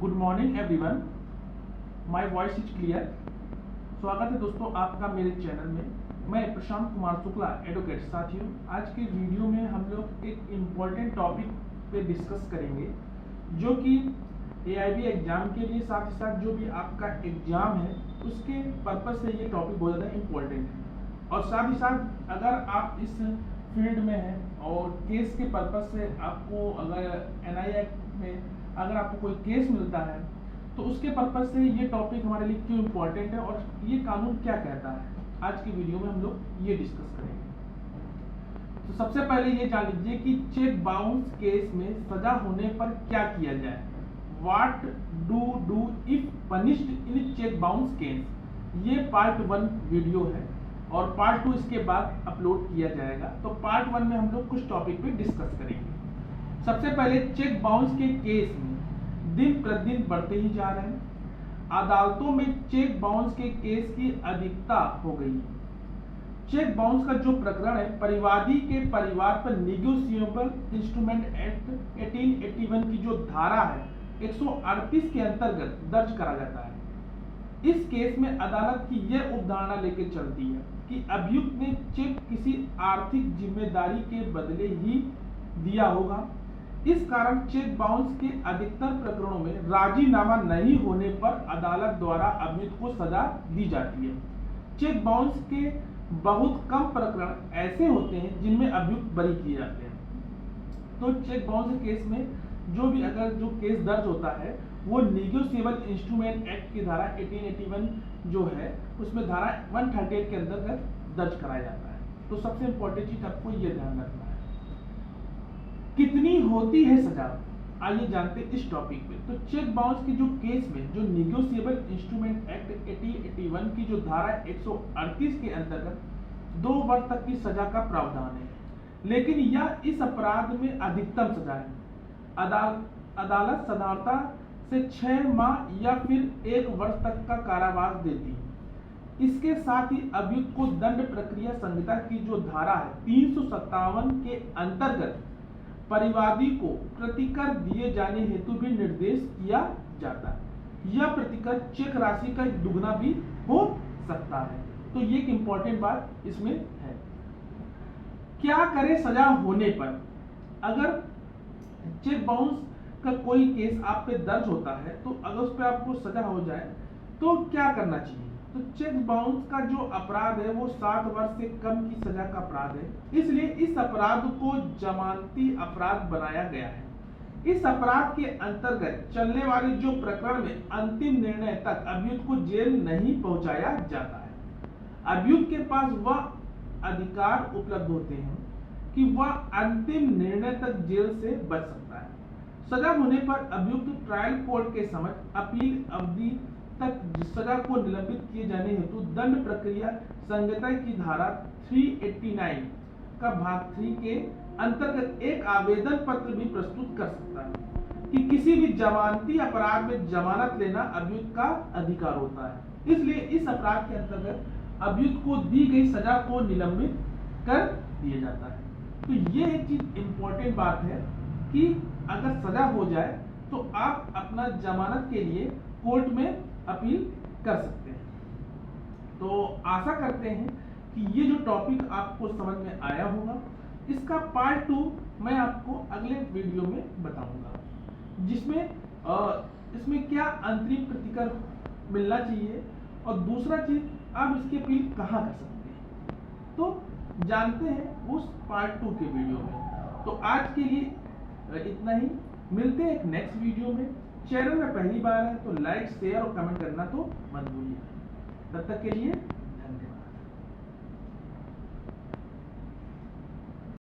Good morning everyone, my voice is clear. स्वागत है दोस्तों आपका मेरे चैनल में। मैं प्रशांत कुमार शुक्ला एडवोकेट। साथियों, आज के वीडियो में हम लोग एक इम्पॉर्टेंट टॉपिक पे डिस्कस करेंगे जो कि AIB एग्जाम के लिए, साथ ही साथ जो भी आपका एग्जाम है उसके पर्पज से ये टॉपिक बहुत ज़्यादा इम्पोर्टेंट है। और साथ ही साथ अगर आप इस फील्ड में हैं और केस के पर्पज से आपको अगर NI एक्ट में अगर आपको कोई केस मिलता है तो उसके पर्पज से ये टॉपिक हमारे लिए क्यों इम्पोर्टेंट है और ये कानून क्या कहता है, आज की वीडियो में हम लोग ये डिस्कस करेंगे। तो सबसे पहले ये जान लीजिए कि चेक बाउंस केस में सजा होने पर क्या किया जाए। What do if punished in cheque bounce case, ये पार्ट 1 वीडियो है और पार्ट 2 इसके बाद अपलोड किया जाएगा। तो पार्ट 1 में हम लोग कुछ टॉपिक पे डिस्कस करेंगे। सबसे पहले चेक बाउंस के केस में दिन प्रतिदिन बढ़ते ही जा रहे हैं। अदालतों में चेक बाउंस के केस की अधिकता हो गई है। चेक बाउंस का जो प्रकरण है, परिवादी के परिवार पर निगोशिएबल इंस्ट्रूमेंट एक्ट 1881 की जो धारा है 138 के अंतर्गत दर्ज करा जाता है। इस केस में अदालत की यह उपधारणा लेके चलती है कि अभियुक्त ने चेक किसी आर्थिक जिम्मेदारी के बदले ही दिया होगा। इस कारण चेक बाउंस के अधिकतर प्रकरणों में राजीनामा नहीं होने पर अदालत द्वारा अभियुक्त को सजा दी जाती है। चेक बाउंस के बहुत कम प्रकरण ऐसे होते हैं जिनमें अभियुक्त बरी किए जाते हैं। तो चेक बाउंस के केस में जो भी अगर जो केस दर्ज होता है वो निगोशिएबल इंस्ट्रूमेंट एक्ट की धारा 1881 जो है उसमें धारा 138 के अंतर्गत दर्ज कराया जाता है। तो सबसे इंपॉर्टेंट चीज आपको ये ध्यान रखना है। कितनी होती है सजा, आइए जानते हैं इस टॉपिक पे। तो चेक बाउंस के जो केस में जो निगोशिएबल इंस्ट्रूमेंट एक्ट 1881 की जो धारा 138 के अंतर्गत 2 वर्ष तक की सजा का प्रावधान है, लेकिन यह इस अपराध में अधिकतम सजा है। अदालत साधारणता से 6 माह या फिर 1 वर्ष तक का कारावास देती है। इसके साथ ही अभियुक्त को दंड प्रक्रिया संहिता की जो धारा है 357 के अंतर्गत परिवादी को प्रतिकर दिए जाने हेतु भी निर्देश किया जाता है। यह प्रतिकर चेक राशि का दुगना भी हो सकता है। तो ये एक इंपॉर्टेंट बात इसमें है। क्या करें सजा होने पर? अगर चेक बाउंस का कोई केस आप पे दर्ज होता है तो अगर उस पर आपको सजा हो जाए तो क्या करना चाहिए? तो चेक बाउंस का जो अपराध है वो 7 वर्ष से कम की सजा का अपराध है, इसलिए इस अपराध को जमानती अपराध बनाया गया है। इस अपराध के अंतर्गत चलने वाले जो प्रकरण में अंतिम निर्णय तक अभियुक्त को जेल नहीं पहुंचाया जाता है। अभियुक्त के पास वह अधिकार उपलब्ध होते हैं कि वह अंतिम निर्णय तक जेल से बच सकता है। सजा होने पर अभियुक्त ट्रायल कोर्ट के समक्ष अपील अवधि तक सजा को निलंबित किए जाने हेतु दंड प्रक्रिया संहिता की धारा 389 का भाग 3 के अंतर्गत एक आवेदन पत्र भी प्रस्तुत कर सकता है कि किसी भी जमानती अपराध में जमानत लेना अभियुक्त का अधिकार होता है। इसलिए इस अपराध के अंतर्गत अभियुक्त को दी गई सजा को निलंबित कर दिया जाता है। तो ये एक चीज इंपॉर्टेंट बात है कि अगर सजा हो जाए तो आप अपना जमानत के लिए कोर्ट में अपील कर सकते हैं। तो आशा करते हैं कि ये जो टॉपिक आपको समझ में आया होगा। इसका पार्ट 2 मैं आपको अगले वीडियो में बताऊंगा, जिसमें इसमें क्या अंतरिम प्रतिकर मिलना चाहिए और दूसरा चीज आप इसकी अपील कहाँ कर सकते हैं। तो जानते हैं उस पार्ट 2 के वीडियो में। तो आज के लिए इतना ही, मिलते हैं एक नेक्स्ट वीडियो में। चैनल में पहली बार है तो लाइक, शेयर और कमेंट करना तो मत भूलिए। तब तक के लिए धन्यवाद।